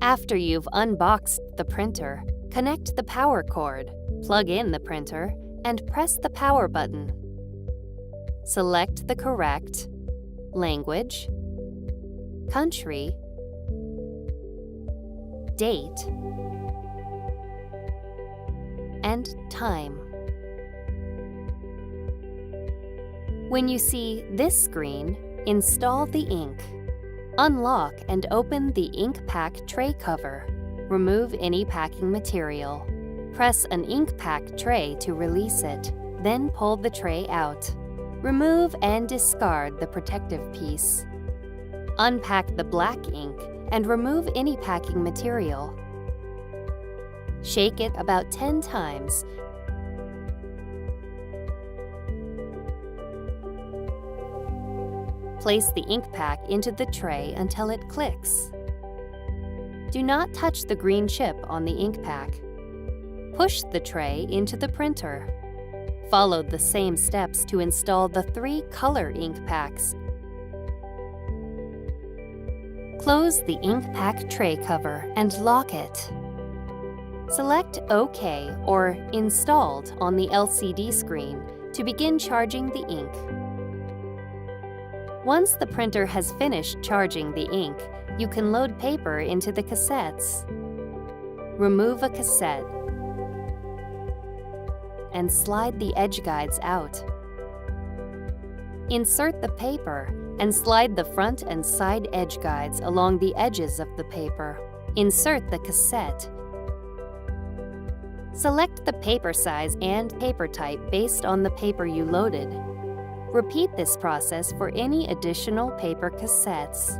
After you've unboxed the printer, connect the power cord, plug in the printer, and press the power button. Select the correct language, country, date, and time. When you see this screen, install the ink. Unlock and open the ink pack tray cover. Remove any packing material. Press an ink pack tray to release it, then pull the tray out. Remove and discard the protective piece. Unpack the black ink and remove any packing material. Shake it about 10 times. Place the ink pack into the tray until it clicks. Do not touch the green chip on the ink pack. Push the tray into the printer. Follow the same steps to install the 3 color ink packs. Close the ink pack tray cover and lock it. Select OK or Installed on the LCD screen to begin charging the ink. Once the printer has finished charging the ink, you can load paper into the cassettes. Remove a cassette and slide the edge guides out. Insert the paper and slide the front and side edge guides along the edges of the paper. Insert the cassette. Select the paper size and paper type based on the paper you loaded. Repeat this process for any additional paper cassettes.